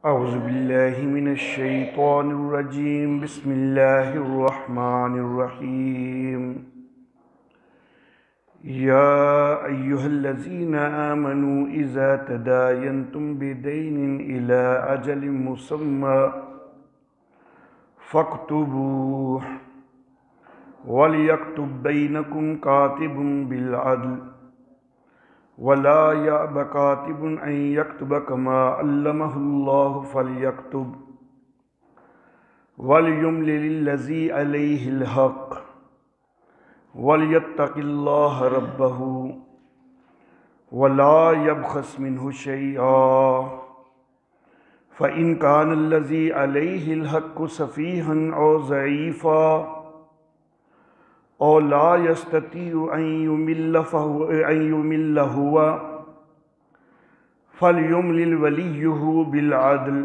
اعوذ باللہ من الشیطان الرجیم بسم اللہ الرحمن الرحیم یا ایہا الذین آمنوا اذا تداینتم بدین الی اجل مسمی فاکتبوہ ولیکتب بینکم کاتب بالعدل ولا یأب کاتب ان یکتب کما علمہ اللہ فلیکتب ولیملل الذی علیہ الحق ولیتق اللہ ربہ ولا یبخس منہ شیئا فإن کان الذی علیہ الحق سفیہا او ضعیفا او لا یستطیع ان یمل ہوا فلیملل ولیہ بالعدل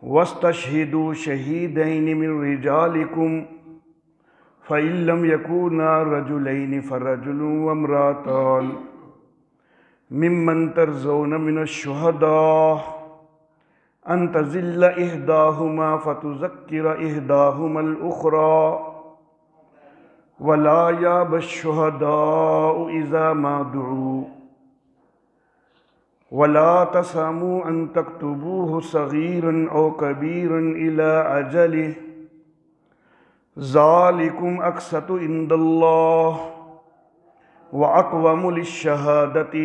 واستشہدوا شہیدین من رجالکم فإن لم یکونا رجلین فرجل وامرأتان ممن ترضون من الشہداء ان تضل احداہما فتذکر احداہما الاخری ولا یأب الشہداء اذا ما دعوا ولا تسأموا ان تكتبوه صغيرا او كبيرا الى اجله ذلكم اقسط عند الله واقوم للشهادة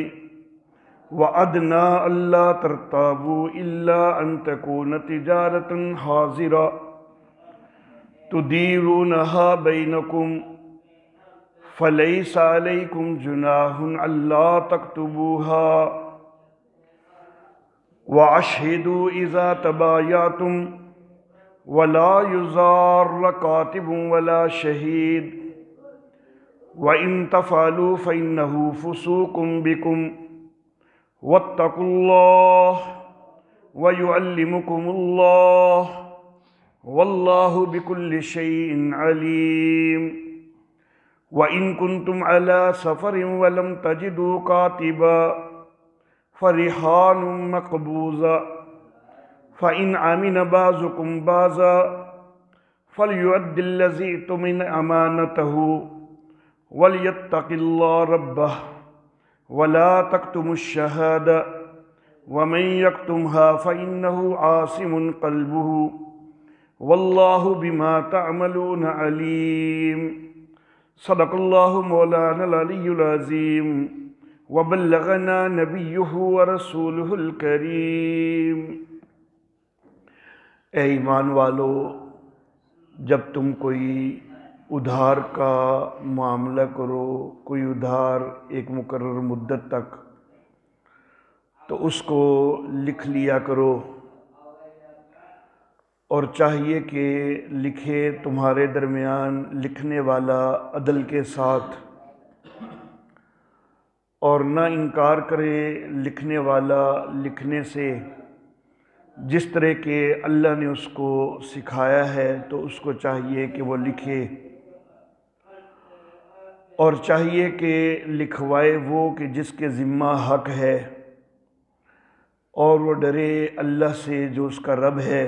وادنى الا ترتابوا الا ان تكون تجارة حاضرة تديرونها بينكم فلیس علیکم جناح الا تکتبوها واشہدوا اذا تبایعتم ولا یضار کاتب ولا شہید وان تفعلوا فانه فسوق بکم واتقوا اللہ ویعلمکم اللہ واللہ بکل شیء علیم وَإِن كُنتُمْ عَلَى سَفَرٍ وَلَمْ تَجِدُوا كَاتِبًا فَرِهَانٌ مَقْبُوضَةٌ فَإِنْ أَمِنَ بَعْضُكُمْ بَعْضًا فَلْيُؤَدِّ الَّذِي اؤْتُمِنَ أَمَانَتَهُ وَلْيَتَّقِ اللَّهَ رَبَّهُ وَلَا تَكْتُمُوا الشَّهَادَةَ وَمَنْ يَكْتُمْهَا فَإِنَّهُ عَاصِمٌ قَلْبُهُ وَاللَّهُ بِمَا تَعْمَلُونَ عَلِيمٌ صدق اللہ مولانا العلی العظیم وبلغنا نبیہ ورسولہ الکریم۔ اے ایمان والو، جب تم کوئی ادھار کا معاملہ کرو، کوئی ادھار ایک مقرر مدت تک، تو اس کو لکھ لیا کرو، اور چاہیے کہ لکھے تمہارے درمیان لکھنے والا عدل کے ساتھ، اور نہ انکار کرے لکھنے والا لکھنے سے، جس طرح کہ اللہ نے اس کو سکھایا ہے تو اس کو چاہیے کہ وہ لکھے، اور چاہیے کہ لکھوائے وہ کہ جس کے ذمہ حق ہے، اور وہ ڈرے اللہ سے جو اس کا رب ہے،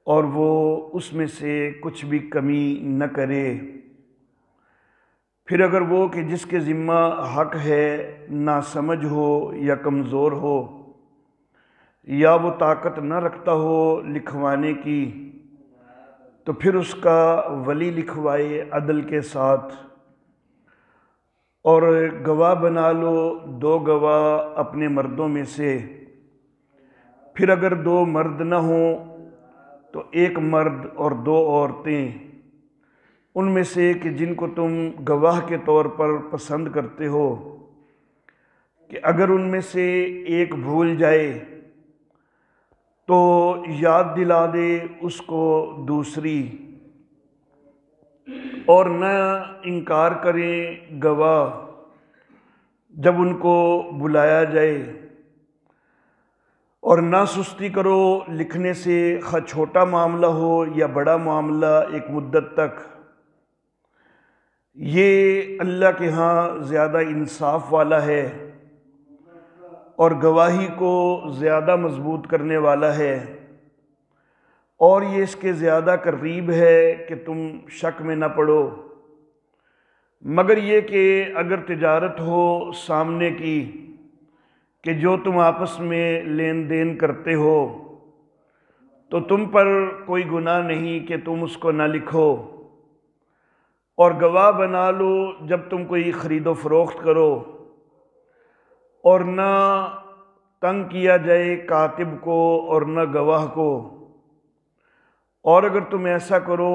اور وہ اس میں سے کچھ بھی کمی نہ کرے۔ پھر اگر وہ کہ جس کے ذمہ حق ہے ناسمجھ ہو یا کمزور ہو، یا وہ طاقت نہ رکھتا ہو لکھوانے کی، تو پھر اس کا ولی لکھوائے عدل کے ساتھ، اور گواہ بنا لو 2 گواہ اپنے مردوں میں سے۔ پھر اگر 2 مرد نہ ہوں تو 1 مرد اور 2 عورتیں، ان میں سے کہ جن کو تم گواہ کے طور پر پسند کرتے ہو، کہ اگر ان میں سے ایک بھول جائے تو یاد دلا دے اس کو دوسری، اور نہ انکار کریں گواہ جب ان کو بلایا جائے، اور نہ سستی کرو لکھنے سے، خواہ چھوٹا معاملہ ہو یا بڑا معاملہ ایک مدت تک۔ یہ اللہ کے ہاں زیادہ انصاف والا ہے، اور گواہی کو زیادہ مضبوط کرنے والا ہے، اور یہ اس کے زیادہ قریب ہے کہ تم شک میں نہ پڑو، مگر یہ کہ اگر تجارت ہو سامنے کی کہ جو تم آپس میں لین دین کرتے ہو تو تم پر کوئی گناہ نہیں کہ تم اس کو نہ لکھو، اور گواہ بنا لو جب تم کوئی خرید و فروخت کرو، اور نہ تنگ کیا جائے کاتب کو اور نہ گواہ کو، اور اگر تم ایسا کرو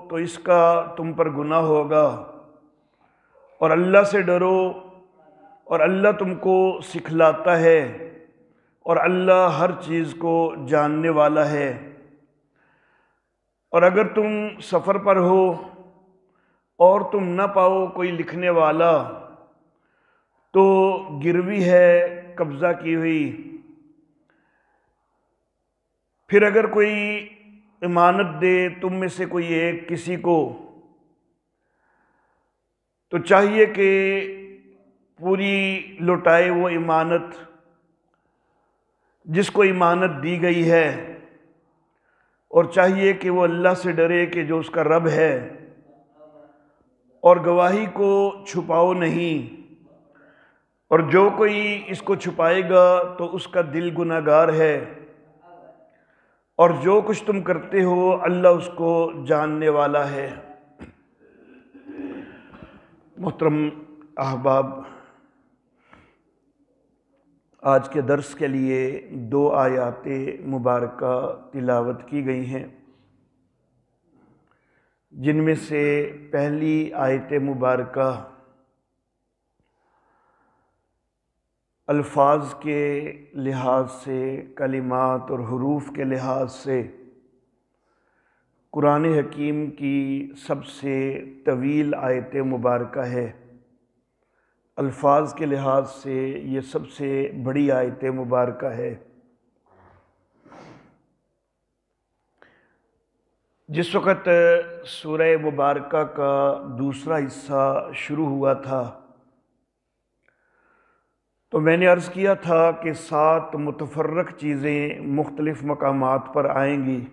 تو اس کا تم پر گناہ ہوگا، اور اللہ سے ڈرو، اور اللہ تم کو سکھلاتا ہے، اور اللہ ہر چیز کو جاننے والا ہے۔ اور اگر تم سفر پر ہو اور تم نہ پاؤ کوئی لکھنے والا تو گروی ہے قبضہ کی ہوئی، پھر اگر کوئی امانت دے تم میں سے کوئی ایک کسی کو تو چاہیے کہ پوری لوٹائے وہ امانت جس کو امانت دی گئی ہے، اور چاہیے کہ وہ اللہ سے ڈرے کہ جو اس کا رب ہے، اور گواہی کو چھپاؤ نہیں، اور جو کوئی اس کو چھپائے گا تو اس کا دل گناہ گار ہے، اور جو کچھ تم کرتے ہو اللہ اس کو جاننے والا ہے۔ محترم احباب، آج کے درس کے لیے 2 آیات مبارکہ تلاوت کی گئی ہیں، جن میں سے پہلی آیت مبارکہ الفاظ کے لحاظ سے، کلمات اور حروف کے لحاظ سے قرآن حکیم کی سب سے طویل آیت مبارکہ ہے، الفاظ کے لحاظ سے یہ سب سے بڑی آیت مبارکہ ہے۔ جس وقت سورہ مبارکہ کا دوسرا حصہ شروع ہوا تھا تو میں نے عرض کیا تھا کہ 7 متفرق چیزیں مختلف مقامات پر آئیں گی،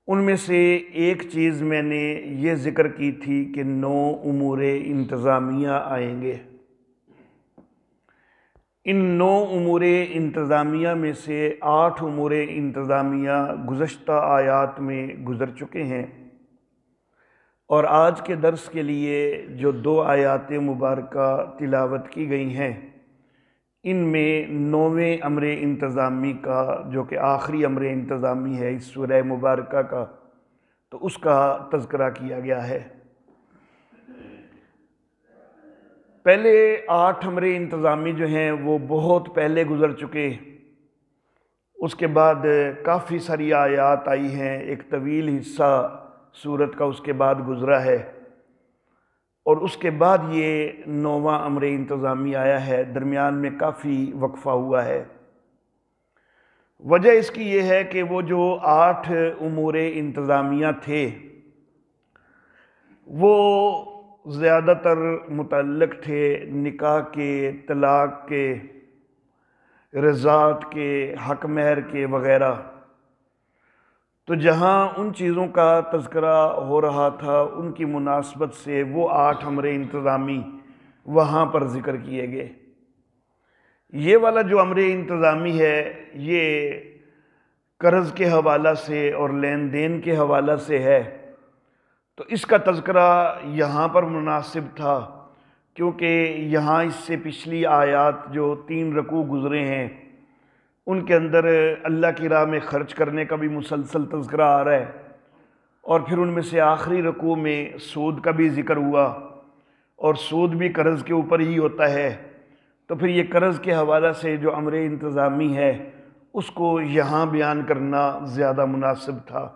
ان میں سے ایک چیز میں نے یہ ذکر کی تھی کہ 9 امور انتظامیہ آئیں گے۔ ان 9 امور انتظامیہ میں سے 8 امور انتظامیہ گزشتہ آیات میں گزر چکے ہیں، اور آج کے درس کے لیے جو 2 آیات مبارکہ تلاوت کی گئی ہیں، ان میں 9ویں امر انتظامی کا، جو کہ آخری امر انتظامی ہے اس سورہ مبارکہ کا، تو اس کا تذکرہ کیا گیا ہے۔ پہلے 8 امر انتظامی جو ہیں وہ بہت پہلے گزر چکے، اس کے بعد کافی ساری آیات آئی ہیں، ایک طویل حصہ سورت کا اس کے بعد گزرا ہے، اور اس کے بعد یہ 9واں امر انتظامی آیا ہے، درمیان میں کافی وقفہ ہوا ہے۔ وجہ اس کی یہ ہے کہ وہ جو 8 امور انتظامیہ تھے وہ زیادہ تر متعلق تھے نکاح کے، طلاق کے، رضاعت کے، حق مہر کے وغیرہ، تو جہاں ان چیزوں کا تذکرہ ہو رہا تھا ان کی مناسبت سے وہ 8 امر انتظامی وہاں پر ذکر کیے گئے۔ یہ والا جو امر انتظامی ہے یہ قرض کے حوالہ سے اور لین دین کے حوالہ سے ہے، تو اس کا تذکرہ یہاں پر مناسب تھا، کیونکہ یہاں اس سے پچھلی آیات جو 3 رکوع گزرے ہیں ان کے اندر اللہ کی راہ میں خرچ کرنے کا بھی مسلسل تذکرہ آ رہا ہے، اور پھر ان میں سے آخری رکوع میں سود کا بھی ذکر ہوا، اور سود بھی قرض کے اوپر ہی ہوتا ہے، تو پھر یہ قرض کے حوالہ سے جو امر انتظامی ہے اس کو یہاں بیان کرنا زیادہ مناسب تھا۔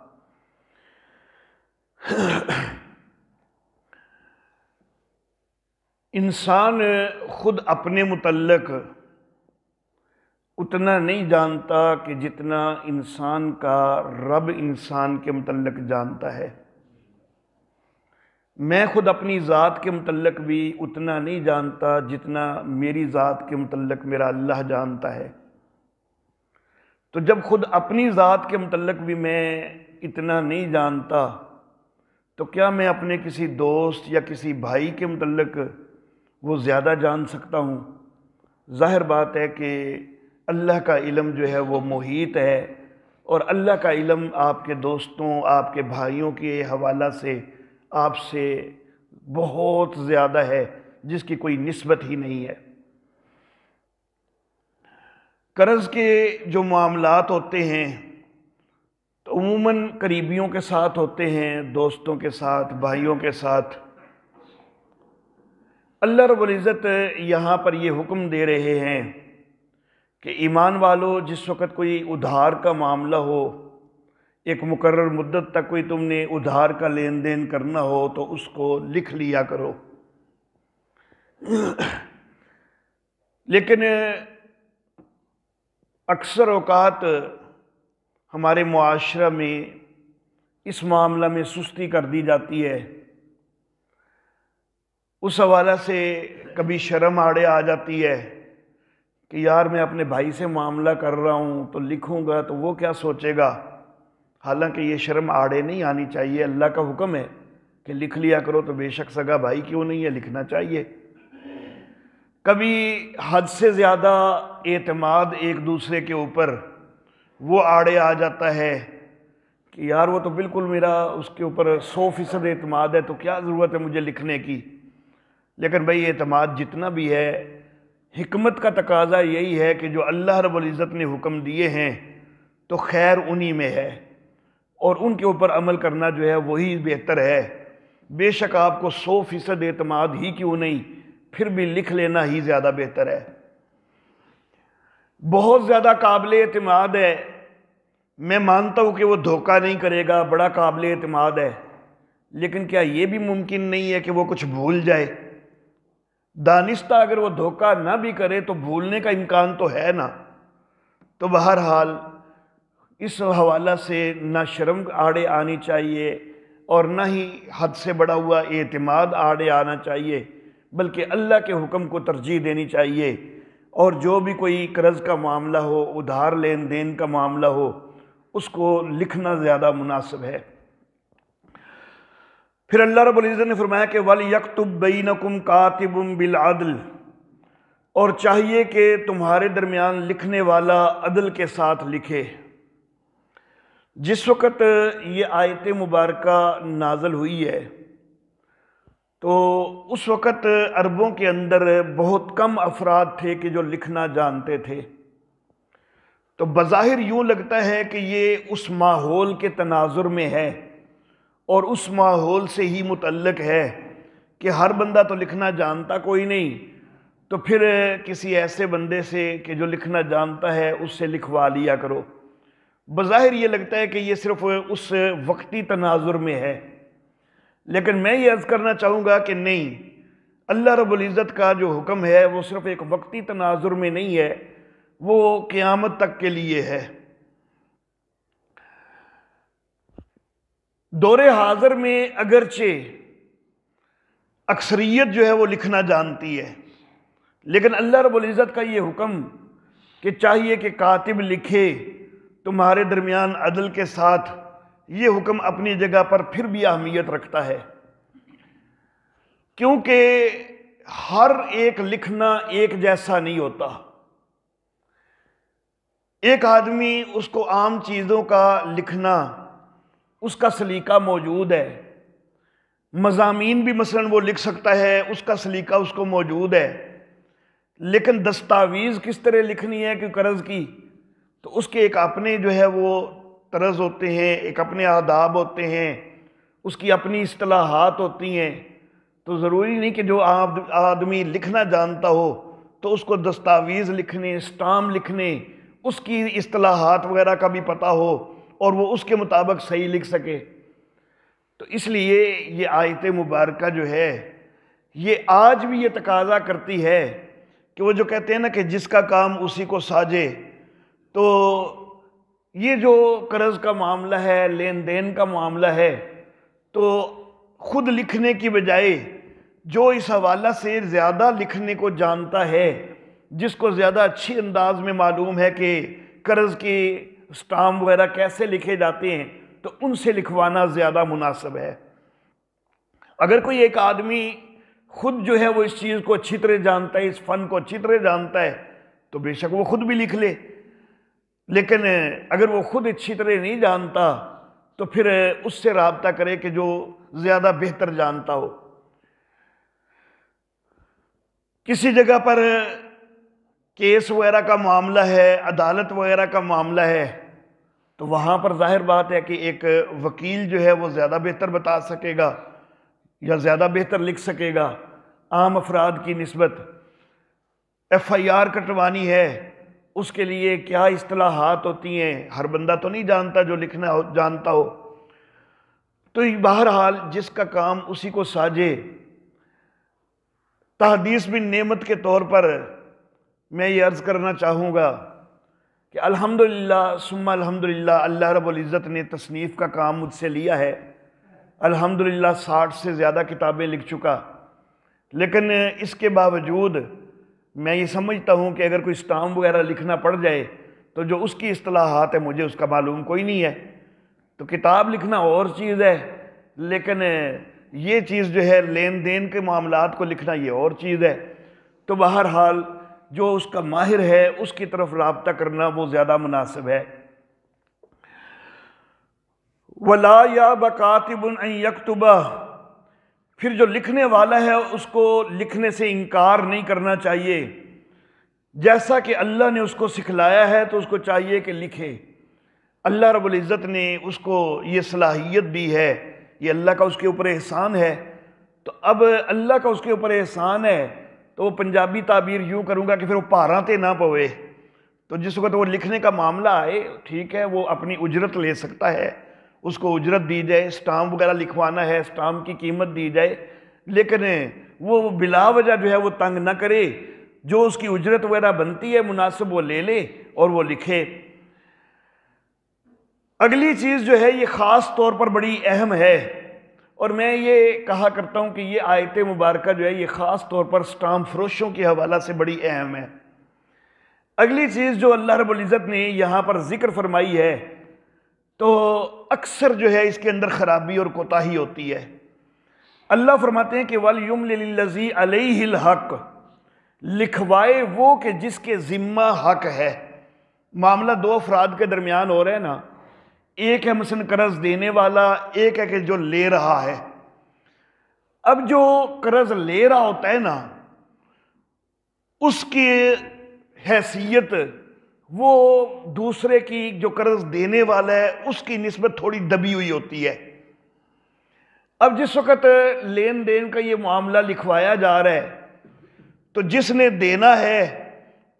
انسان خود اپنے متعلق اتنا نہیں جانتا کہ جتنا انسان کا رب انسان کے متعلق جانتا ہے۔ میں خود اپنی ذات کے متعلق بھی اتنا نہیں جانتا جتنا میری ذات کے متعلق میرا اللہ جانتا ہے۔ تو جب خود اپنی ذات کے متعلق بھی میں اتنا نہیں جانتا تو کیا میں اپنے کسی دوست یا کسی بھائی کے متعلق وہ زیادہ جان سکتا ہوں؟ ظاہر بات ہے کہ اللہ کا علم جو ہے وہ محیط ہے، اور اللہ کا علم آپ کے دوستوں، آپ کے بھائیوں کے حوالہ سے آپ سے بہت زیادہ ہے، جس کی کوئی نسبت ہی نہیں ہے۔ قرض کے جو معاملات ہوتے ہیں تو عموماً قریبیوں کے ساتھ ہوتے ہیں، دوستوں کے ساتھ، بھائیوں کے ساتھ۔ اللہ رب العزت یہاں پر یہ حکم دے رہے ہیں کہ ایمان والو، جس وقت کوئی ادھار کا معاملہ ہو، ایک مقرر مدت تک کوئی تم نے ادھار کا لین دین کرنا ہو تو اس کو لکھ لیا کرو۔ لیکن اکثر اوقات ہمارے معاشرہ میں اس معاملہ میں سستی کر دی جاتی ہے۔ اس حوالہ سے کبھی شرم آڑے آ جاتی ہے کہ یار میں اپنے بھائی سے معاملہ کر رہا ہوں تو لکھوں گا تو وہ کیا سوچے گا۔ حالانکہ یہ شرم آڑے نہیں آنی چاہیے، اللہ کا حکم ہے کہ لکھ لیا کرو، تو بے شک سگا بھائی کیوں نہیں ہے، لکھنا چاہیے۔ کبھی حد سے زیادہ اعتماد ایک دوسرے کے اوپر وہ آڑے آ جاتا ہے کہ یار وہ تو بالکل میرا اس کے اوپر 100% اعتماد ہے، تو کیا ضرورت ہے مجھے لکھنے کی۔ لیکن بھئی اعتماد جتنا بھی ہے، حکمت کا تقاضا یہی ہے کہ جو اللہ رب العزت نے حکم دیے ہیں تو خیر انہی میں ہے، اور ان کے اوپر عمل کرنا جو ہے وہی بہتر ہے۔ بے شک آپ کو 100% اعتماد ہی کیوں نہیں، پھر بھی لکھ لینا ہی زیادہ بہتر ہے۔ بہت زیادہ قابل اعتماد ہے، میں مانتا ہوں کہ وہ دھوکہ نہیں کرے گا، بڑا قابل اعتماد ہے، لیکن کیا یہ بھی ممکن نہیں ہے کہ وہ کچھ بھول جائے؟ دانستہ اگر وہ دھوکہ نہ بھی کرے تو بھولنے کا امکان تو ہے نا۔ تو بہرحال اس حوالہ سے نہ شرم آڑے آنی چاہیے اور نہ ہی حد سے بڑا ہوا اعتماد آڑے آنا چاہیے، بلکہ اللہ کے حکم کو ترجیح دینی چاہیے۔ اور جو بھی کوئی قرض کا معاملہ ہو، ادھار لین دین کا معاملہ ہو، اس کو لکھنا زیادہ مناسب ہے۔ پھر اللہ رب العزت نے فرمایا کہ وَلْيَكْتُبْ بَيْنَكُمْ كَاتِبٌ بِالْعَدْلِ، اور چاہیے کہ تمہارے درمیان لکھنے والا عدل کے ساتھ لکھے۔ جس وقت یہ آیت مبارکہ نازل ہوئی ہے تو اس وقت عربوں کے اندر بہت کم افراد تھے کہ جو لکھنا جانتے تھے۔ تو بظاہر یوں لگتا ہے کہ یہ اس ماحول کے تناظر میں ہے اور اس ماحول سے ہی متعلق ہے کہ ہر بندہ تو لکھنا جانتا کوئی نہیں، تو پھر کسی ایسے بندے سے کہ جو لکھنا جانتا ہے اس سے لکھوا لیا کرو۔ بظاہر یہ لگتا ہے کہ یہ صرف اس وقتی تناظر میں ہے، لیکن میں یہ عرض کرنا چاہوں گا کہ نہیں، اللہ رب العزت کا جو حکم ہے وہ صرف ایک وقتی تناظر میں نہیں ہے، وہ قیامت تک کے لیے ہے۔ دور حاضر میں اگرچہ اکثریت جو ہے وہ لکھنا جانتی ہے، لیکن اللہ رب العزت کا یہ حکم کہ چاہیے کہ کاتب لکھے تمہارے درمیان عدل کے ساتھ، یہ حکم اپنی جگہ پر پھر بھی اہمیت رکھتا ہے، کیونکہ ہر ایک لکھنا ایک جیسا نہیں ہوتا۔ ایک آدمی اس کو عام چیزوں کا لکھنا، اس کا سلیقہ موجود ہے، مضامین بھی مثلا وہ لکھ سکتا ہے، اس کا سلیقہ اس کو موجود ہے، لیکن دستاویز کس طرح لکھنی ہے کہ قرض کی، تو اس کے ایک اپنے جو ہے وہ طرز ہوتے ہیں، ایک اپنے آداب ہوتے ہیں، اس کی اپنی اصطلاحات ہوتی ہیں۔ تو ضروری نہیں کہ جو آدمی لکھنا جانتا ہو تو اس کو دستاویز لکھنے، اسٹامپ لکھنے، اس کی اصطلاحات وغیرہ کا بھی پتہ ہو اور وہ اس کے مطابق صحیح لکھ سکے۔ تو اس لیے یہ آیت مبارکہ جو ہے یہ آج بھی یہ تقاضا کرتی ہے کہ وہ جو کہتے ہیں نا کہ جس کا کام اسی کو ساجے، تو یہ جو قرض کا معاملہ ہے، لین دین کا معاملہ ہے، تو خود لکھنے کی بجائے جو اس حوالہ سے زیادہ لکھنے کو جانتا ہے، جس کو زیادہ اچھی انداز میں معلوم ہے کہ قرض کی اسٹامپ وغیرہ کیسے لکھے جاتے ہیں، تو ان سے لکھوانا زیادہ مناسب ہے۔ اگر کوئی ایک آدمی خود جو ہے وہ اس چیز کو اچھی طرح جانتا ہے، اس فن کو اچھی طرح جانتا ہے، تو بے شک وہ خود بھی لکھ لے، لیکن اگر وہ خود اچھی طرح نہیں جانتا تو پھر اس سے رابطہ کرے کہ جو زیادہ بہتر جانتا ہو۔ کسی جگہ پر کیس وغیرہ کا معاملہ ہے، عدالت وغیرہ کا معاملہ ہے، تو وہاں پر ظاہر بات ہے کہ ایک وکیل جو ہے وہ زیادہ بہتر بتا سکے گا یا زیادہ بہتر لکھ سکے گا عام افراد کی نسبت۔ ایف آئی آر کٹوانی ہے، اس کے لیے کیا اصطلاحات ہوتی ہیں، ہر بندہ تو نہیں جانتا جو لکھنا جانتا ہو۔ تو بہرحال جس کا کام اسی کو ساجے۔ تحدیث بن نعمت کے طور پر میں یہ عرض کرنا چاہوں گا کہ الحمدللہ ثم الحمدللہ اللہ رب العزت نے تصنیف کا کام مجھ سے لیا ہے۔ الحمدللہ 60 سے زیادہ کتابیں لکھ چکا، لیکن اس کے باوجود میں یہ سمجھتا ہوں کہ اگر کوئی اسٹامپ وغیرہ لکھنا پڑ جائے تو جو اس کی اصطلاحات ہے مجھے اس کا معلوم کوئی نہیں ہے۔ تو کتاب لکھنا اور چیز ہے، لیکن یہ چیز جو ہے لین دین کے معاملات کو لکھنا یہ اور چیز ہے۔ تو بہرحال جو اس کا ماہر ہے اس کی طرف رابطہ کرنا وہ زیادہ مناسب ہے۔ وَلَا يَأْبَ كَاتِبٌ أَن يَكْتُبَ، پھر جو لکھنے والا ہے اس کو لکھنے سے انکار نہیں کرنا چاہیے۔ جیسا کہ اللہ نے اس کو سکھلایا ہے تو اس کو چاہیے کہ لکھے۔ اللہ رب العزت نے اس کو یہ صلاحیت دی ہے، یہ اللہ کا اس کے اوپر احسان ہے۔ تو اب اللہ کا اس کے اوپر احسان ہے تو وہ پنجابی تعبیر یوں کروں گا کہ پھر وہ پاراں تے نہ پوے۔ تو جس وقت وہ لکھنے کا معاملہ آئے، ٹھیک ہے، وہ اپنی اجرت لے سکتا ہے، اس کو اجرت دی جائے، اسٹامپ وغیرہ لکھوانا ہے اسٹامپ کی قیمت دی جائے، لیکن وہ بلا وجہ جو ہے وہ تنگ نہ کرے، جو اس کی اجرت وغیرہ بنتی ہے مناسب وہ لے لے اور وہ لکھے۔ اگلی چیز جو ہے یہ خاص طور پر بڑی اہم ہے، اور میں یہ کہا کرتا ہوں کہ یہ آیت مبارکہ جو ہے یہ خاص طور پر اسٹامپ فروشوں کے حوالہ سے بڑی اہم ہے۔ اگلی چیز جو اللہ رب العزت نے یہاں پر ذکر فرمائی ہے تو اکثر جو ہے اس کے اندر خرابی اور کوتاہی ہوتی ہے۔ اللہ فرماتے ہیں کہ وَلْيُمْلِلِ الَّذِي عَلَيْهِ الْحَقِّ، لکھوائے وہ کہ جس کے ذمہ حق ہے۔ معاملہ دو افراد کے درمیان ہو رہا ہے نا، ایک ہے مثلا قرض دینے والا، ایک ہے کہ جو لے رہا ہے۔ اب جو قرض لے رہا ہوتا ہے نا، اس کی حیثیت وہ دوسرے کی جو قرض دینے والا ہے اس کی نسبت تھوڑی دبی ہوئی ہوتی ہے۔ اب جس وقت لین دین کا یہ معاملہ لکھوایا جا رہا ہے تو جس نے دینا ہے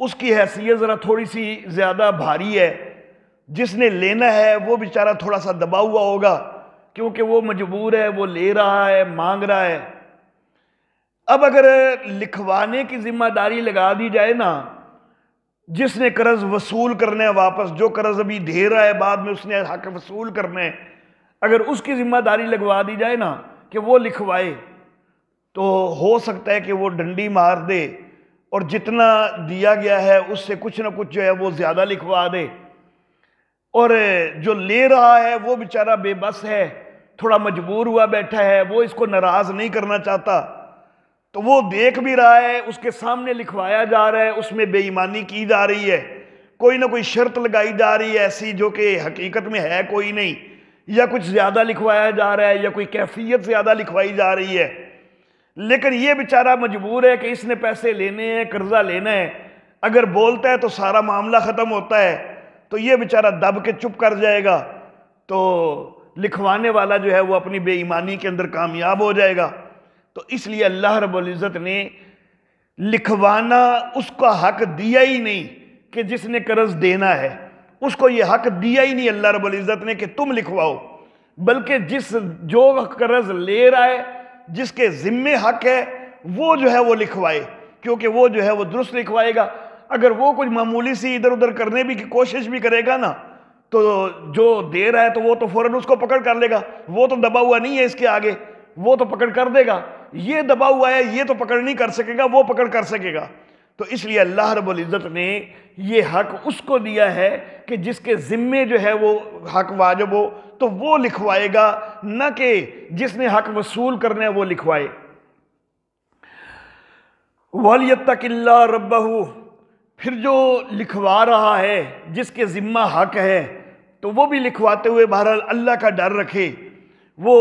اس کی حیثیت ذرا تھوڑی سی زیادہ بھاری ہے، جس نے لینا ہے وہ بیچارہ تھوڑا سا دبا ہوا ہوگا کیونکہ وہ مجبور ہے، وہ لے رہا ہے، مانگ رہا ہے۔ اب اگر لکھوانے کی ذمہ داری لگا دی جائے نا، جس نے قرض وصول کرنا ہے واپس، جو قرض ابھی دے رہا ہے بعد میں اس نے حق وصول کرنا ہے، اگر اس کی ذمہ داری لگوا دی جائے نا کہ وہ لکھوائے، تو ہو سکتا ہے کہ وہ ڈنڈی مار دے اور جتنا دیا گیا ہے اس سے کچھ نہ کچھ جو ہے وہ زیادہ لکھوا دے، اور جو لے رہا ہے وہ بیچارہ بے بس ہے، تھوڑا مجبور ہوا بیٹھا ہے، وہ اس کو ناراض نہیں کرنا چاہتا، تو وہ دیکھ بھی رہا ہے، اس کے سامنے لکھوایا جا رہا ہے، اس میں بے ایمانی کی جا رہی ہے، کوئی نہ کوئی شرط لگائی جا رہی ہے ایسی جو کہ حقیقت میں ہے کوئی نہیں، یا کچھ زیادہ لکھوایا جا رہا ہے یا کوئی کیفیت زیادہ لکھوائی جا رہی ہے، لیکن یہ بیچارہ مجبور ہے کہ اس نے پیسے لینے ہیں، قرضہ لینا ہے، اگر بولتا ہے تو سارا معاملہ ختم ہوتا ہے، تو یہ بیچارہ دب کے چپ کر جائے گا، تو لکھوانے والا جو ہے وہ اپنی بے ایمانی کے اندر کامیاب ہو جائے گا۔ تو اس لیے اللہ رب العزت نے لکھوانا اس کا حق دیا ہی نہیں کہ جس نے قرض دینا ہے، اس کو یہ حق دیا ہی نہیں اللہ رب العزت نے کہ تم لکھواؤ، بلکہ جو قرض لے رہا ہے، جس کے ذمے حق ہے، وہ جو ہے وہ لکھوائے، کیونکہ وہ جو ہے وہ درست لکھوائے گا۔ اگر وہ کچھ معمولی سی ادھر ادھر کرنے کی کوشش بھی کرے گا نا، تو جو دے رہا ہے تو وہ تو فوراً اس کو پکڑ کر لے گا، وہ تو دبا ہوا نہیں ہے اس کے آگے، وہ تو پکڑ کر دے گا، یہ دبا ہوا ہے یہ تو پکڑ نہیں کر سکے گا، وہ پکڑ کر سکے گا۔ تو اس لیے اللہ رب العزت نے یہ حق اس کو دیا ہے کہ جس کے ذمے جو ہے وہ حق واجب ہو تو وہ لکھوائے گا، نہ کہ جس نے حق وصول کرنا ہے وہ لکھوائے۔ وَلْيَتَّقِ اللَّهَ رَبَّهُ، پھر جو لکھوا رہا ہے جس کے ذمہ حق ہے تو وہ بھی لکھواتے ہوئے بہرحال اللہ کا ڈر رکھے، وہ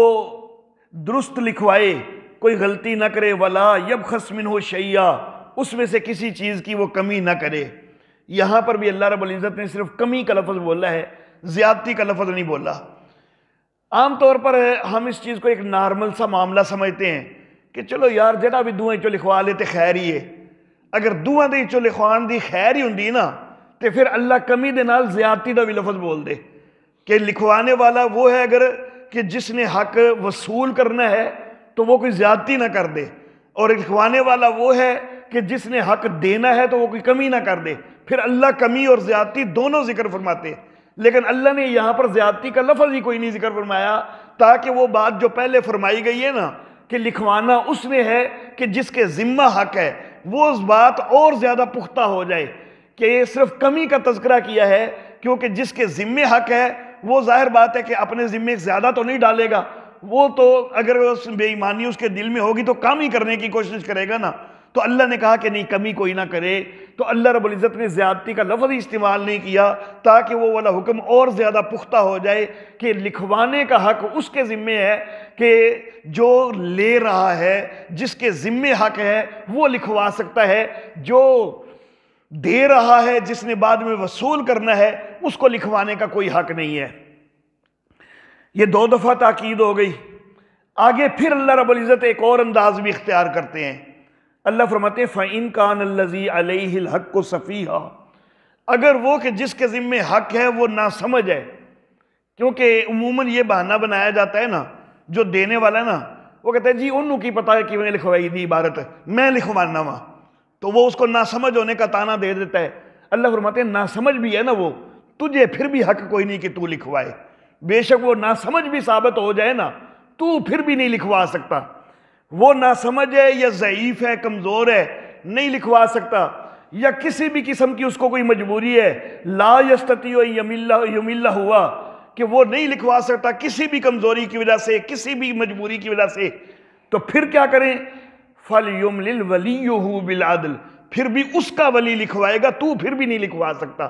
درست لکھوائے، کوئی غلطی نہ کرے، وَلَا يَبْخَسْ مِنْهُ شَيْئًا، اس میں سے کسی چیز کی وہ کمی نہ کرے۔ یہاں پر بھی اللہ رب العزت نے صرف کمی کا لفظ بولا ہے، زیادتی کا لفظ نہیں بولا۔ عام طور پر ہم اس چیز کو ایک نارمل سا معاملہ سمجھتے ہیں کہ چلو یار جڑا بھی دوئیں چو لکھوا لیتے خیر ہی ہے۔ اگر دوئیں دے چو لکھوان دی خیر ہی ہوندی نا تو پھر اللہ کمی دے نال زیادتی دا بھی لفظ بول دے کہ لکھوانے والا وہ ہے اگر کہ جس نے حق وصول کرنا ہے تو وہ کوئی زیادتی نہ کر دے، اور لکھوانے والا وہ ہے کہ جس نے حق دینا ہے تو وہ کوئی کمی نہ کر دے۔ پھر اللہ کمی اور زیادتی دونوں ذکر فرماتے، لیکن اللہ نے یہاں پر زیادتی کا لفظ ہی کوئی نہیں ذکر فرمایا، تاکہ وہ بات جو پہلے فرمائی گئی ہے نا کہ لکھوانا اس نے ہے کہ جس کے ذمہ حق ہے، وہ اس بات اور زیادہ پختہ ہو جائے کہ یہ صرف کمی کا تذکرہ کیا ہے، کیونکہ جس کے ذمہ حق ہے وہ ظاہر بات ہے کہ اپنے ذمہ زیادہ تو نہیں ڈالے گا، وہ تو اگر اس بے ایمانی اس کے دل میں ہوگی تو کم ہی کرنے کی کوشش کرے گا نا۔ تو اللہ نے کہا کہ نہیں کمی کوئی نہ کرے، تو اللہ رب العزت نے زیادتی کا لفظ ہی استعمال نہیں کیا تاکہ وہ والا حکم اور زیادہ پختہ ہو جائے کہ لکھوانے کا حق اس کے ذمے ہے کہ جو لے رہا ہے جس کے ذمے حق ہے وہ لکھوا سکتا ہے، جو دے رہا ہے جس نے بعد میں وصول کرنا ہے اس کو لکھوانے کا کوئی حق نہیں ہے۔ یہ 2 دفعہ تاکید ہو گئی۔ آگے پھر اللہ رب العزت ایک اور انداز بھی اختیار کرتے ہیں۔ اللہ فرماتے ہیں فَإِن كَانَ الَّذِي عَلَيْهِ الْحَقُّ صَفِيحًا، اگر وہ کہ جس کے ذمے حق ہے وہ ناسمجھ ہے، کیونکہ عموماً یہ بہانہ بنایا جاتا ہے نا، جو دینے والا ہے نا وہ کہتا ہے جی انہوں کی پتہ ہے کہ میں لکھوائی دی عبارت میں لکھوانا وا، تو وہ اس کو ناسمجھ ہونے کا تانا دے دیتا ہے۔ اللہ فرماتے ہیں ناسمجھ بھی ہے نا وہ، تجھے پھر بھی حق کوئی نہیں کہ تو لکھوائے، بے شک وہ ناسمجھ بھی ثابت ہو جائے نا تو پھر بھی نہیں لکھوا سکتا، وہ ناسمجھ ہے یا ضعیف ہے کمزور ہے نہیں لکھوا سکتا، یا کسی بھی قسم کی اس کو کوئی مجبوری ہے، لا یستطیع یمل ہوا کہ وہ نہیں لکھوا سکتا کسی بھی کمزوری کی وجہ سے، کسی بھی مجبوری کی وجہ سے، تو پھر کیا کریں؟ فَلْيُمْلِلْ وَلِيُّهُ بِالْعَدْلِ، پھر بھی اس کا ولی لکھوائے گا، تو پھر بھی نہیں لکھوا سکتا،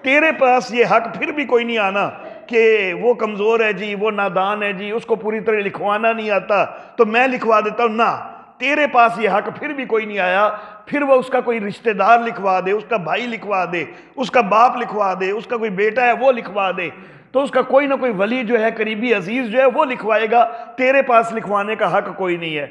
تیرے پاس یہ حق پھر بھی کوئی نہیں آنا کہ وہ کمزور ہے جی، وہ نادان ہے جی، اس کو پوری طرح لکھوانا نہیں آتا تو میں لکھوا دیتا ہوں، نہ، تیرے پاس یہ حق پھر بھی کوئی نہیں آیا، پھر وہ اس کا کوئی رشتہ دار لکھوا دے، اس کا بھائی لکھوا دے، اس کا باپ لکھوا دے، اس کا کوئی بیٹا ہے وہ لکھوا دے، تو اس کا کوئی نہ کوئی ولی جو ہے قریبی عزیز جو ہے وہ لکھوائے گا، تیرے پاس لکھوانے کا حق کوئی نہیں ہے۔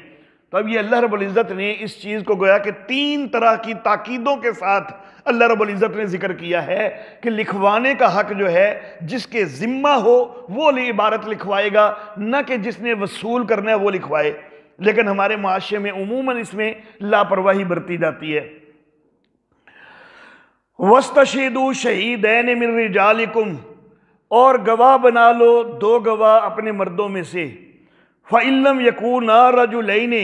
تو اب یہ اللہ رب العزت نے اس چیز کو گویا کہ 3 طرح کی تاکیدوں کے ساتھ اللہ رب العزت نے ذکر کیا ہے کہ لکھوانے کا حق جو ہے جس کے ذمہ ہو وہ عبارت لکھوائے گا، نہ کہ جس نے وصول کرنا ہے وہ لکھوائے۔ لیکن ہمارے معاشرے میں عموماً اس میں لاپرواہی برتی جاتی ہے۔ وَاسْتَشْهِدُوا شَهِيدَيْنِ مِن رِجَالِكُمْ، اور گواہ بنا لو 2 گواہ اپنے مردوں میں سے، فَإِن لَّمْ يَكُونَا رَجُلَيْنِ،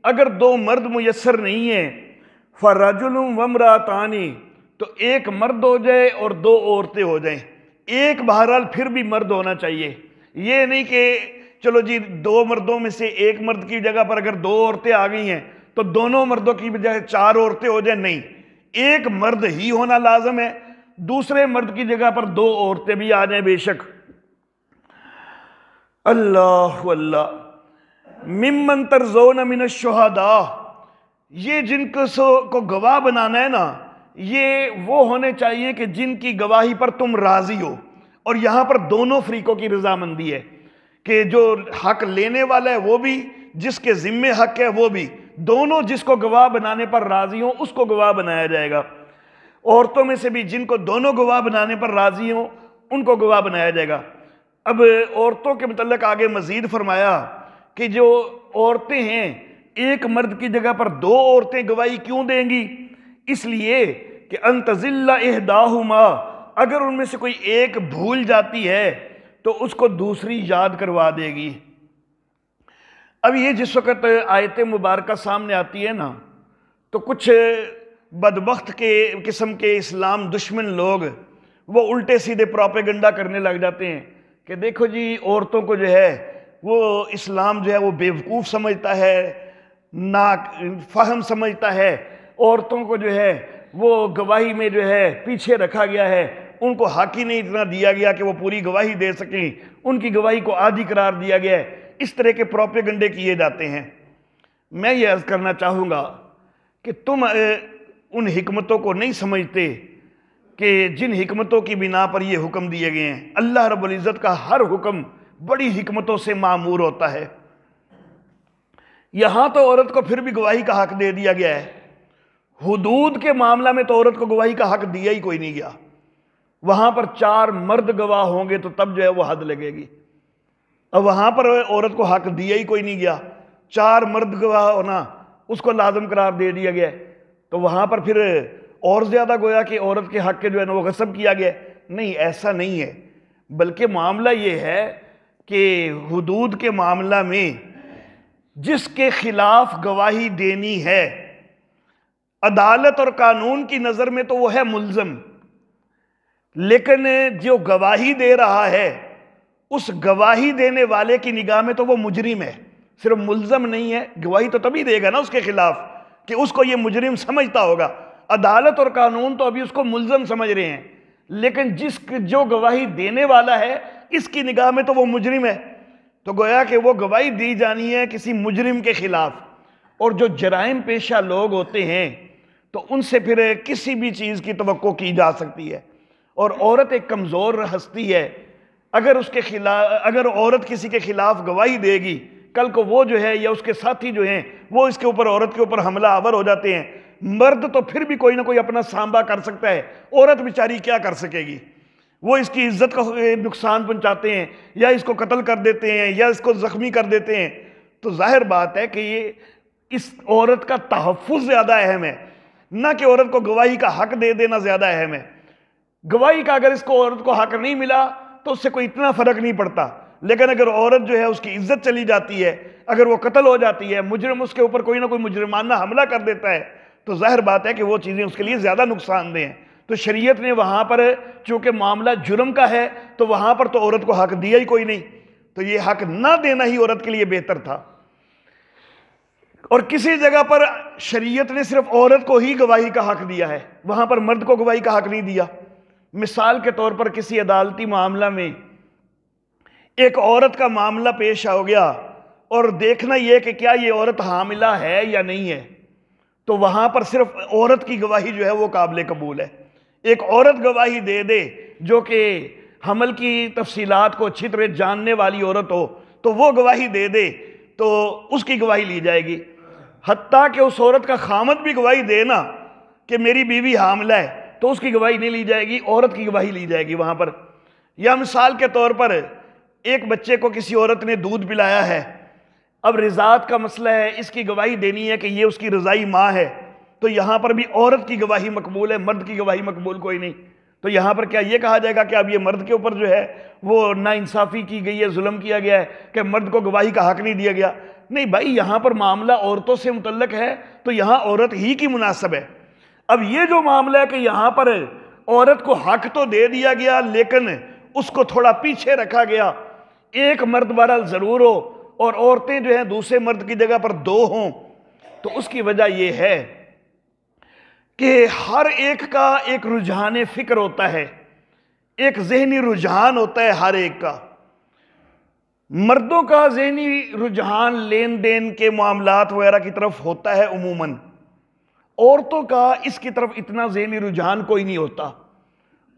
اگر 2 مرد میسر نہیں ہیں، فَرَجُلٌ وَامْرَأَتَانِ، تو ایک مرد ہو جائے اور 2 عورتیں ہو جائیں، ایک بہرحال پھر بھی مرد ہونا چاہیے، یہ نہیں کہ چلو جی 2 مردوں میں سے ایک مرد کی جگہ پر اگر 2 عورتیں آ گئی ہیں تو دونوں مردوں کی بجائے 4 عورتیں ہو جائیں، نہیں، ایک مرد ہی ہونا لازم ہے، دوسرے مرد کی جگہ پر 2 عورتیں بھی آ جائیں بے شک۔ اللہ اللہ ممن ترضون من الشہداء، یہ جن کو گواہ بنانا ہے نا یہ وہ ہونے چاہیے کہ جن کی گواہی پر تم راضی ہو، اور یہاں پر دونوں فریقوں کی رضامندی ہے کہ جو حق لینے والا ہے وہ بھی، جس کے ذمے حق ہے وہ بھی، دونوں جس کو گواہ بنانے پر راضی ہوں اس کو گواہ بنایا جائے گا۔ عورتوں میں سے بھی جن کو دونوں گواہ بنانے پر راضی ہوں ان کو گواہ بنایا جائے گا۔ اب عورتوں کے متعلق آگے مزید فرمایا کہ جو عورتیں ہیں ایک مرد کی جگہ پر 2 عورتیں گواہی کیوں دیں گی؟ اس لیے کہ ان تضل احداہما، اگر ان میں سے کوئی ایک بھول جاتی ہے تو اس کو دوسری یاد کروا دے گی۔ اب یہ جس وقت آیت مبارکہ سامنے آتی ہے نا تو کچھ بدبخت کے قسم کے اسلام دشمن لوگ وہ الٹے سیدھے پروپیگنڈا کرنے لگ جاتے ہیں کہ دیکھو جی عورتوں کو جو ہے وہ اسلام جو ہے وہ بیوقوف سمجھتا ہے، نا فہم سمجھتا ہے، عورتوں کو جو ہے وہ گواہی میں جو ہے پیچھے رکھا گیا ہے، ان کو حق ہی نہیں اتنا دیا گیا کہ وہ پوری گواہی دے سکیں، ان کی گواہی کو آدھی قرار دیا گیا ہے۔ اس طرح کے پروپیگنڈے کیے جاتے ہیں۔ میں یہ عرض کرنا چاہوں گا کہ تم ان حکمتوں کو نہیں سمجھتے کہ جن حکمتوں کی بنا پر یہ حکم دیے گئے ہیں۔ اللہ رب العزت کا ہر حکم بڑی حکمتوں سے معمور ہوتا ہے۔ یہاں تو عورت کو پھر بھی گواہی کا حق دے دیا گیا ہے، حدود کے معاملہ میں تو عورت کو گواہی کا حق دیا ہی کوئی نہیں گیا۔ وہاں پر 4 مرد گواہ ہوں گے تو تب جو ہے وہ حد لگے گی، اب وہاں پر عورت کو حق دیا ہی کوئی نہیں گیا، 4 مرد گواہ ہونا اس کو لازم قرار دے دیا گیا، تو وہاں پر پھر اور زیادہ گویا کہ عورت کے حق کے جو ہے وہ غصب کیا گیا۔ نہیں، ایسا نہیں ہے، بلکہ معاملہ یہ ہے کہ حدود کے معاملہ میں جس کے خلاف گواہی دینی ہے عدالت اور قانون کی نظر میں تو وہ ہے ملزم، لیکن جو گواہی دے رہا ہے اس گواہی دینے والے کی نگاہ میں تو وہ مجرم ہے، صرف ملزم نہیں ہے۔ گواہی تو تبھی دے گا نا اس کے خلاف کہ اس کو یہ مجرم سمجھتا ہوگا، عدالت اور قانون تو ابھی اس کو ملزم سمجھ رہے ہیں، لیکن جو گواہی دینے والا ہے اس کی نگاہ میں تو وہ مجرم ہے، تو گویا کہ وہ گواہی دی جانی ہے کسی مجرم کے خلاف۔ اور جو جرائم پیشہ لوگ ہوتے ہیں تو ان سے پھر کسی بھی چیز کی توقع کی جا سکتی ہے، اور عورت ایک کمزور ہستی ہے، اگر عورت کسی کے خلاف گواہی دے گی، کل کو وہ جو ہے یا اس کے ساتھی جو ہیں وہ اس کے اوپر عورت کے اوپر حملہ آور ہو جاتے ہیں، مرد تو پھر بھی کوئی نہ کوئی اپنا سانبا کر سکتا ہے، عورت بیچاری کیا کر سکے گی؟ وہ اس کی عزت کو نقصان پہنچاتے ہیں یا اس کو قتل کر دیتے ہیں یا اس کو زخمی کر دیتے ہیں، تو ظاہر بات ہے کہ یہ اس عورت کا تحفظ زیادہ اہم ہے، نہ کہ عورت کو گواہی کا حق دے دینا زیادہ اہم ہے۔ گواہی کا اگر اس کو عورت کو حق نہیں ملا تو اس سے کوئی اتنا فرق نہیں پڑتا، لیکن اگر عورت جو ہے اس کی عزت چلی جاتی ہے، اگر وہ قتل ہو جاتی ہے، مجرم اس کے اوپر کوئی نہ کوئی مجرمانہ حملہ کر دیتا ہے، تو ظاہر بات ہے کہ وہ چیزیں اس کے لیے زیادہ نقصان دہ ہیں۔ تو شریعت نے وہاں پر چونکہ معاملہ جرم کا ہے تو وہاں پر تو عورت کو حق دیا ہی کوئی نہیں، تو یہ حق نہ دینا ہی عورت کے لیے بہتر تھا۔ اور کسی جگہ پر شریعت نے صرف عورت کو ہی گواہی کا حق دیا ہے، وہاں پر مرد کو گواہی کا حق نہیں دیا۔ مثال کے طور پر کسی عدالتی معاملہ میں ایک عورت کا معاملہ پیش ہو گیا اور دیکھنا یہ کہ کیا یہ عورت حاملہ ہے یا نہیں ہے، تو وہاں پر صرف عورت کی گواہی جو ہے وہ قابل قبول ہے۔ ایک عورت گواہی دے دے جو کہ حمل کی تفصیلات کو اچھی طرح جاننے والی عورت ہو، تو وہ گواہی دے دے تو اس کی گواہی لی جائے گی، حتیٰ کہ اس عورت کا خامد بھی گواہی دے نا کہ میری بیوی حاملہ ہے تو اس کی گواہی نہیں لی جائے گی، عورت کی گواہی لی جائے گی وہاں پر۔ یا مثال کے طور پر ایک بچے کو کسی عورت نے دودھ پلایا ہے، اب رضاعت کا مسئلہ ہے، اس کی گواہی دینی ہے کہ یہ اس کی رضائی ماں ہے، تو یہاں پر بھی عورت کی گواہی مقبول ہے، مرد کی گواہی مقبول کوئی نہیں۔ تو یہاں پر کیا یہ کہا جائے گا کہ اب یہ مرد کے اوپر جو ہے وہ ناانصافی کی گئی ہے، ظلم کیا گیا ہے کہ مرد کو گواہی کا حق نہیں دیا گیا؟ نہیں بھائی، یہاں پر معاملہ عورتوں سے متعلق ہے تو یہاں عورت ہی کی مناسب ہے۔ اب یہ جو معاملہ ہے کہ یہاں پر عورت کو حق تو دے دیا گیا لیکن اس کو تھوڑا پیچھے رکھا گیا، ایک مرد بہرحال ضرور ہو اور عورتیں جو ہیں دوسرے مرد کی جگہ پر 2 ہوں، تو اس کی وجہ یہ ہے کہ ہر ایک کا ایک رجحان فکر ہوتا ہے، ایک ذہنی رجحان ہوتا ہے ہر ایک کا۔ مردوں کا ذہنی رجحان لین دین کے معاملات وغیرہ کی طرف ہوتا ہے عموماً، عورتوں کا اس کی طرف اتنا ذہنی رجحان کوئی نہیں ہوتا۔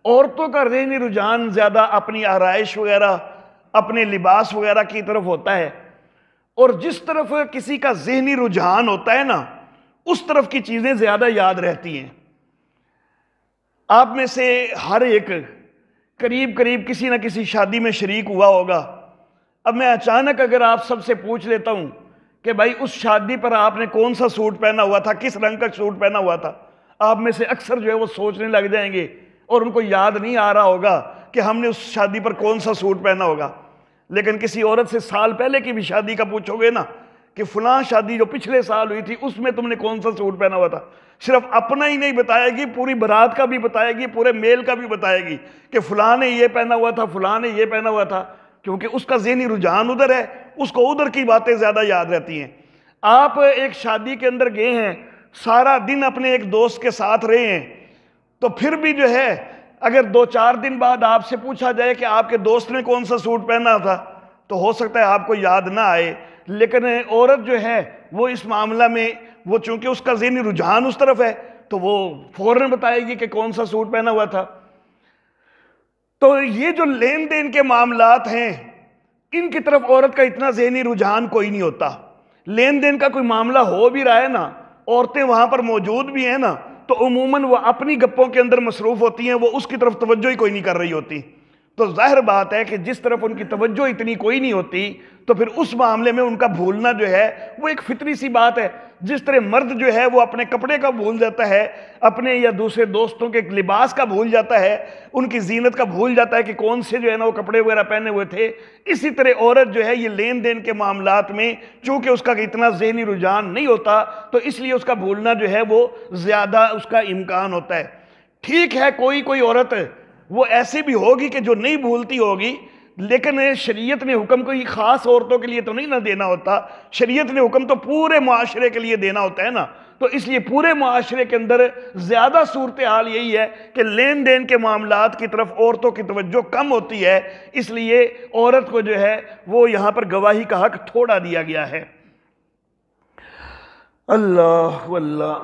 عورتوں کا ذہنی رجحان زیادہ اپنی آرائش وغیرہ، اپنے لباس وغیرہ کی طرف ہوتا ہے، اور جس طرف کسی کا ذہنی رجحان ہوتا ہے نا اس طرف کی چیزیں زیادہ یاد رہتی ہیں۔ آپ میں سے ہر ایک قریب کسی نہ کسی شادی میں شریک ہوا ہوگا۔ اب میں اچانک اگر آپ سب سے پوچھ لیتا ہوں کہ بھائی اس شادی پر آپ نے کون سا سوٹ پہنا ہوا تھا، کس رنگ کا سوٹ پہنا ہوا تھا، آپ میں سے اکثر جو ہے وہ سوچنے لگ جائیں گے اور ان کو یاد نہیں آ رہا ہوگا کہ ہم نے اس شادی پر کون سا سوٹ پہنا ہوگا۔ لیکن کسی عورت سے سال پہلے کی بھی شادی کا پوچھو گے نا کہ فلاں شادی جو پچھلے سال ہوئی تھی اس میں تم نے کون سا سوٹ پہنا ہوا تھا، صرف اپنا ہی نہیں بتائے گی، پوری برات کا بھی بتائے گی، پورے میل کا بھی بتائے گی کہ فلاں نے یہ پہنا ہوا تھا، فلاں نے یہ پہنا ہوا تھا، کیونکہ اس کا ذہنی رجحان ادھر ہے، اس کو ادھر کی باتیں زیادہ یاد رہتی ہیں۔ آپ ایک شادی کے اندر گئے ہیں، سارا دن اپنے ایک دوست کے ساتھ رہے ہیں، تو پھر بھی جو ہے اگر 2-4 دن بعد آپ سے پوچھا جائے کہ آپ کے دوست نے کون سا سوٹ پہنا تھا تو ہو سکتا ہے آپ کو یاد نہ آئے، لیکن عورت جو ہے وہ اس معاملہ میں وہ چونکہ اس کا ذہنی رجحان اس طرف ہے تو وہ فوراً بتائے گی کہ کون سا سوٹ پہنا ہوا تھا۔ تو یہ جو لین دین کے معاملات ہیں ان کی طرف عورت کا اتنا ذہنی رجحان کوئی نہیں ہوتا۔ لین دین کا کوئی معاملہ ہو بھی رہا ہے نا، عورتیں وہاں پر موجود بھی ہیں نا، تو عموماً وہ اپنی گپوں کے اندر مصروف ہوتی ہیں، وہ اس کی طرف توجہ ہی کوئی نہیں کر رہی ہوتی۔ تو ظاہر بات ہے کہ جس طرف ان کی توجہ اتنی کوئی نہیں ہوتی تو پھر اس معاملے میں ان کا بھولنا جو ہے وہ ایک فطری سی بات ہے۔ جس طرح مرد جو ہے وہ اپنے کپڑے کا بھول جاتا ہے، اپنے یا دوسرے دوستوں کے لباس کا بھول جاتا ہے، ان کی زینت کا بھول جاتا ہے کہ کون سے جو ہے نا وہ کپڑے وغیرہ پہنے ہوئے تھے، اسی طرح عورت جو ہے یہ لین دین کے معاملات میں چونکہ اس کا اتنا ذہنی رجحان نہیں ہوتا تو اس لیے اس کا بھولنا جو ہے وہ زیادہ اس کا امکان ہوتا ہے۔ ٹھیک ہے کوئی عورت وہ ایسی بھی ہوگی کہ جو نہیں بھولتی ہوگی، لیکن شریعت نے حکم کوئی خاص عورتوں کے لیے تو نہیں نہ دینا ہوتا، شریعت نے حکم تو پورے معاشرے کے لیے دینا ہوتا ہے نا، تو اس لیے پورے معاشرے کے اندر زیادہ صورتحال یہی ہے کہ لین دین کے معاملات کی طرف عورتوں کی توجہ کم ہوتی ہے، اس لیے عورت کو جو ہے وہ یہاں پر گواہی کا حق تھوڑا دیا گیا ہے۔ اللہ واللہ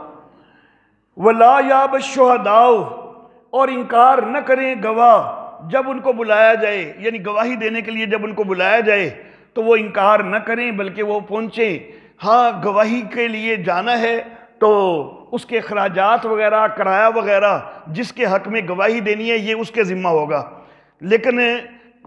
وَلَا يَأْبَ الشُّهَدَاءُ، اور انکار نہ کریں گواہ جب ان کو بلایا جائے، یعنی گواہی دینے کے لیے جب ان کو بلایا جائے تو وہ انکار نہ کریں بلکہ وہ پہنچیں۔ ہاں گواہی کے لیے جانا ہے تو اس کے اخراجات وغیرہ، کرایہ وغیرہ جس کے حق میں گواہی دینی ہے یہ اس کے ذمہ ہوگا، لیکن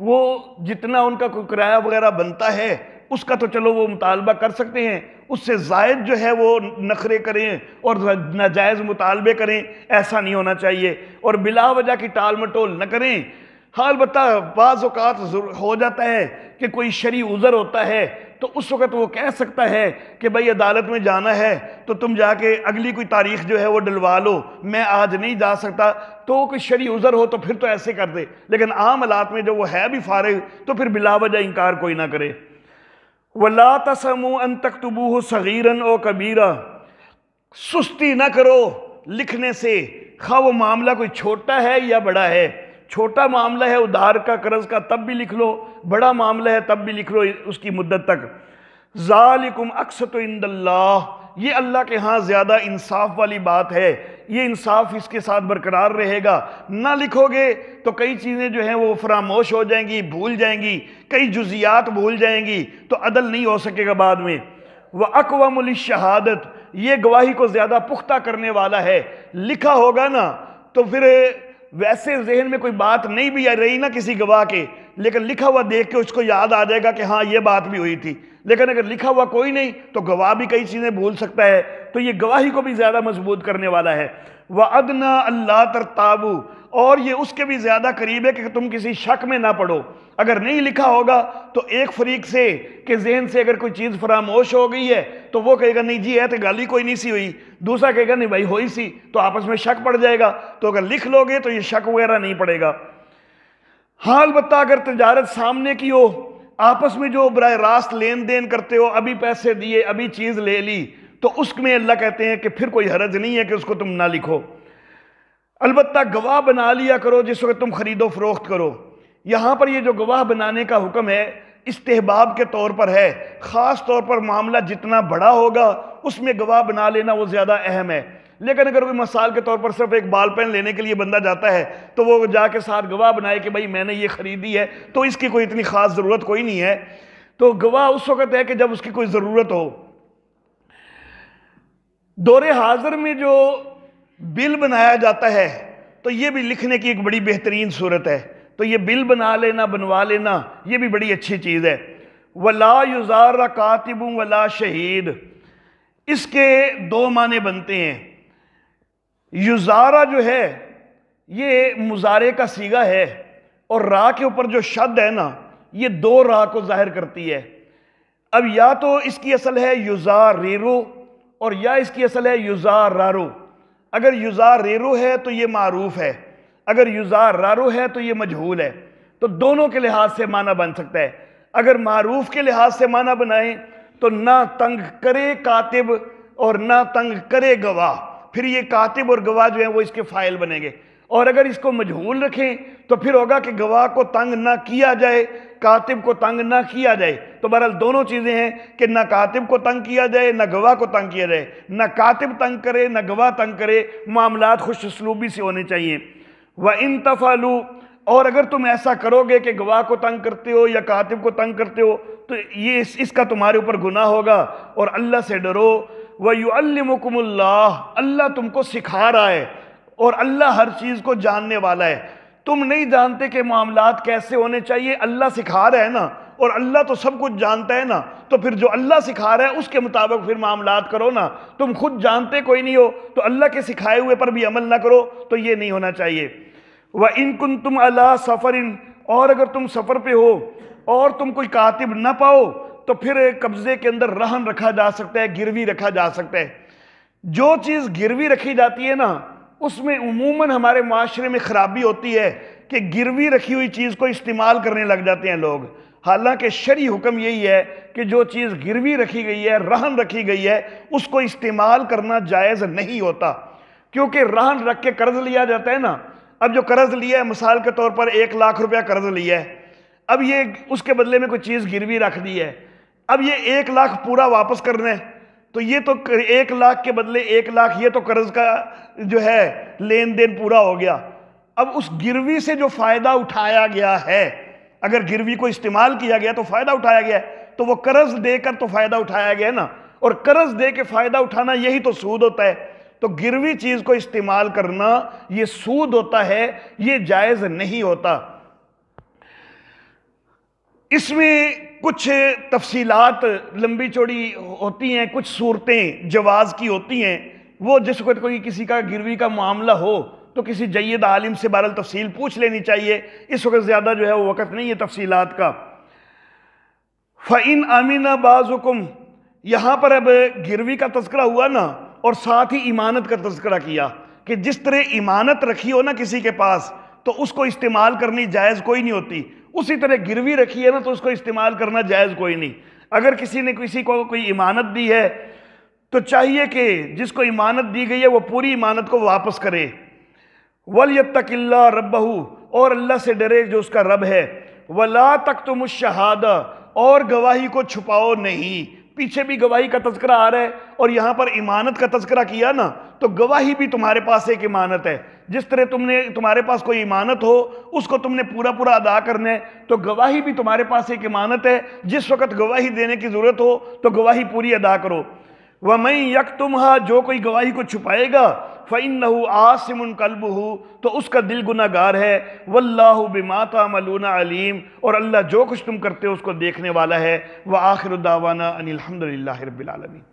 وہ جتنا ان کا کوئی کرایہ وغیرہ بنتا ہے اس کا تو چلو وہ مطالبہ کر سکتے ہیں، اس سے زائد جو ہے وہ نخرے کریں اور ناجائز مطالبے کریں، ایسا نہیں ہونا چاہیے، اور بلا وجہ کی ٹال مٹول نہ کریں۔ ہاں البتہ بعض اوقات ہو جاتا ہے کہ کوئی شرعی عذر ہوتا ہے تو اس وقت وہ کہہ سکتا ہے کہ بھائی عدالت میں جانا ہے تو تم جا کے اگلی کوئی تاریخ جو ہے وہ ڈلوا لو، میں آج نہیں جا سکتا، تو کوئی شرعی عذر ہو تو پھر تو ایسے کر دے، لیکن عام حالات میں جو وہ ہے بھی فارغ تو پھر بلا وجہ انکار کوئی نہ کرے۔ وَلَا تَسَمُوا أَن تَكْتُبُوهُ صَغِيرًا أَوْ كَبِيرًا، سستی نہ کرو لکھنے سے، خواہ وہ معاملہ کوئی چھوٹا ہے یا بڑا ہے، چھوٹا معاملہ ہے ادھار کا قرض کا تب بھی لکھ لو، بڑا معاملہ ہے تب بھی لکھ لو اس کی مدت تک۔ ذَلِكُمْ أَقْسَطُ عِندَ اللَّهِ، یہ اللہ کے ہاں زیادہ انصاف والی بات ہے، یہ انصاف اس کے ساتھ برقرار رہے گا۔ نہ لکھو گے تو کئی چیزیں جو ہیں وہ فراموش ہو جائیں گی، بھول جائیں گی، کئی جزیات بھول جائیں گی تو عدل نہیں ہو سکے گا بعد میں۔ وَأَقْوَمُ لِلشَّهَادَةِ، یہ گواہی کو زیادہ پختہ کرنے والا ہے۔ لکھا ہوگا نا تو پھر ویسے ذہن میں کوئی بات نہیں بھی رہی نا کسی گواہ کے، لیکن لکھا ہوا دیکھ کے اس کو یاد آ جائے گا کہ ہاں یہ بات بھی ہوئی تھی، لیکن اگر لکھا ہوا کوئی نہیں تو گواہ بھی کئی چیزیں بھول سکتا ہے، تو یہ گواہی کو بھی زیادہ مضبوط کرنے والا ہے۔ وَأَدْنَا أَلَّا تَرْتَابُوا، اور یہ اس کے بھی زیادہ قریب ہے کہ تم کسی شک میں نہ پڑو۔ اگر نہیں لکھا ہوگا تو ایک فریق سے کہ ذہن سے اگر کوئی چیز فراموش ہو گئی ہے تو وہ کہے گا نہیں جی ہے تو گالی کوئی نہیں سی ہوئی، دوسرا کہے گا نہیں بھائی ہوئی سی، تو آپس میں شک پڑ جائے گا، تو اگر لکھ لو گے تو یہ شک وغیرہ نہیں پڑے گا۔ ہاں البتہ اگر تجارت سامنے کی ہو، آپس میں جو براہ راست لین دین کرتے ہو، ابھی پیسے دیے ابھی چیز لے لی، تو اس میں اللہ کہتے ہیں کہ پھر کوئی حرج نہیں ہے کہ اس کو تم نہ لکھو۔ البتہ گواہ بنا لیا کرو جس وقت تم خرید و فروخت کرو۔ یہاں پر یہ جو گواہ بنانے کا حکم ہے استحباب کے طور پر ہے، خاص طور پر معاملہ جتنا بڑا ہوگا اس میں گواہ بنا لینا وہ زیادہ اہم ہے، لیکن اگر کوئی مثال کے طور پر صرف ایک بال پین لینے کے لیے بندہ جاتا ہے تو وہ جا کے ساتھ گواہ بنائے کہ بھائی میں نے یہ خریدی ہے، تو اس کی کوئی اتنی خاص ضرورت کوئی نہیں ہے۔ تو گواہ اس وقت ہے کہ جب اس کی کوئی ضرورت ہو۔ دور حاضر میں جو بل بنایا جاتا ہے تو یہ بھی لکھنے کی ایک بڑی بہترین صورت ہے، تو یہ بل بنا لینا، بنوا لینا، یہ بھی بڑی اچھی چیز ہے۔ وَلَا يُزَارَ كَاتِبٌ وَلَا شَهِيدٌ، اس کے دو معنی بنتے ہیں۔ یزارہ جو ہے یہ مضارع کا صیغہ ہے، اور را کے اوپر جو شد ہے نا یہ دو را کو ظاہر کرتی ہے۔ اب یا تو اس کی اصل ہے یزاررو اور یا اس کی اصل ہے یزاررو۔ اگر یزاررو ہے تو یہ معروف ہے، اگر یزاررو ہے تو یہ مجہول ہے، تو دونوں کے لحاظ سے معنی بن سکتا ہے۔ اگر معروف کے لحاظ سے معنی بنائیں تو نہ تنگ کرے کاتب اور نہ تنگ کرے گواہ، پھر یہ کاتب اور گواہ جو ہیں وہ اس کے فاعل بنیں گے۔ اور اگر اس کو مجہول رکھیں تو پھر ہوگا کہ گواہ کو تنگ نہ کیا جائے، کاتب کو تنگ نہ کیا جائے۔ تو بہرحال دونوں چیزیں ہیں کہ نہ کاتب کو تنگ کیا جائے نہ گواہ کو تنگ کیا جائے، نہ کاتب تنگ کرے نہ گواہ تنگ کرے، معاملات خوش اسلوبی سے ہونے چاہیے۔ وَإِن تَفْعَلُوا، اور اگر تم ایسا کرو گے کہ گواہ کو تنگ کرتے ہو یا کاتب کو تنگ کرتے ہو تو یہ اس کا تمہارے اوپر گناہ ہوگا، اور اللہ سے ڈرو۔ وَيُعَلِّمُكُمُ اللَّهُ، اللہ تم کو سکھا رہا ہے، اور اللہ ہر چیز کو جاننے والا ہے۔ تم نہیں جانتے کہ معاملات کیسے ہونے چاہیے، اللہ سکھا رہا ہے نا، اور اللہ تو سب کچھ جانتا ہے نا، تو پھر جو اللہ سکھا رہا ہے اس کے مطابق پھر معاملات کرو نا۔ تم خود جانتے کوئی نہیں ہو تو اللہ کے سکھائے ہوئے پر بھی عمل نہ کرو، تو یہ نہیں ہونا چاہیے۔ وَإِن كُنتُمْ عَلَىٰ سَفَرٍ، اور اگر تم سفر پہ ہو اور تم کوئی کاتب نہ پاؤ تو پھر قبضے کے اندر رہن رکھا جا سکتا ہے، گروی رکھا جا سکتا ہے۔ جو چیز گروی رکھی جاتی ہے نا، اس میں عموماً ہمارے معاشرے میں خرابی ہوتی ہے کہ گروی رکھی ہوئی چیز کو استعمال کرنے لگ جاتے ہیں لوگ، حالانکہ شرعی حکم یہی ہے کہ جو چیز گروی رکھی گئی ہے، رہن رکھی گئی ہے، اس کو استعمال کرنا جائز نہیں ہوتا، کیونکہ رہن رکھ کے قرض لیا جاتا ہے نا۔ اب جو قرض لیا ہے، مثال کے طور پر 1 لاکھ روپیہ قرض لیا ہے، اب یہ اس کے بدلے میں کوئی چیز گروی رکھ دی ہے، اب یہ 1 لاکھ پورا واپس کرنا ہے، تو یہ تو 1 لاکھ کے بدلے 1 لاکھ، یہ تو قرض کا جو ہے لین دین پورا ہو گیا۔ اب اس گروی سے جو فائدہ اٹھایا گیا ہے، اگر گروی کو استعمال کیا گیا تو فائدہ اٹھایا گیا ہے، تو وہ قرض دے کر تو فائدہ اٹھایا گیا نا، اور قرض دے کے فائدہ اٹھانا یہی تو سود ہوتا ہے۔ تو گروی چیز کو استعمال کرنا یہ سود ہوتا ہے، یہ جائز نہیں ہوتا۔ اس میں کچھ تفصیلات لمبی چوڑی ہوتی ہیں، کچھ صورتیں جواز کی ہوتی ہیں، وہ جس وقت کوئی کسی کا گروی کا معاملہ ہو تو کسی جید عالم سے بہرحال تفصیل پوچھ لینی چاہیے، اس وقت زیادہ جو ہے وہ وقت نہیں ہے تفصیلات کا۔ فَإِنْ أَمِنَ بَعْضُكُمْ، یہاں پر اب گروی کا تذکرہ ہوا نا، اور ساتھ ہی امانت کا تذکرہ کیا کہ جس طرح امانت رکھی ہو نا کسی کے پاس تو اس کو استعمال کرنی جائز کوئی نہیں ہوتی، اسی طرح گروی رکھی ہے نا تو اس کو استعمال کرنا جائز کوئی نہیں۔ اگر کسی نے کسی کو کوئی امانت دی ہے تو چاہیے کہ جس کو امانت دی گئی ہے وہ پوری امانت کو واپس کرے۔ وَلْيَتَّقِ اللَّهَ رَبَّهُ، اور اللہ سے ڈرے جو اس کا رب ہے۔ وَلَا تَكْتُمُوا الشَّهَادَةَ، اور گواہی کو چھپاؤ نہیں۔ پیچھے بھی گواہی کا تذکرہ آ رہا ہے اور یہاں پر امانت کا تذکرہ کیا نا، تو گواہی بھی تمہارے پاس ایک امانت ہے۔ جس طرح تمہارے پاس کوئی امانت ہو اس کو تم نے پورا پورا ادا کرنا ہے، تو گواہی بھی تمہارے پاس ایک امانت ہے، جس وقت گواہی دینے کی ضرورت ہو تو گواہی پوری ادا کرو۔ وَمَن يَكْتُمْهَا، جو کوئی گواہی کو چھپائے گا، فَإِنَّهُ عَاصِمٌ قَلْبُهُ، تو اس کا دل گناہ گار ہے۔ وَاللَّهُ بِمَا تَعْمَلُونَ عَلِيمٌ، اور اللہ جو کچھ تم کرتے ہو اس کو دیکھنے والا ہے۔ وَآخِرُ دَعْوَانَا أَنِ الْحَمْدُ لِلَّهِ رَبِّ الْعَالَمِينَ۔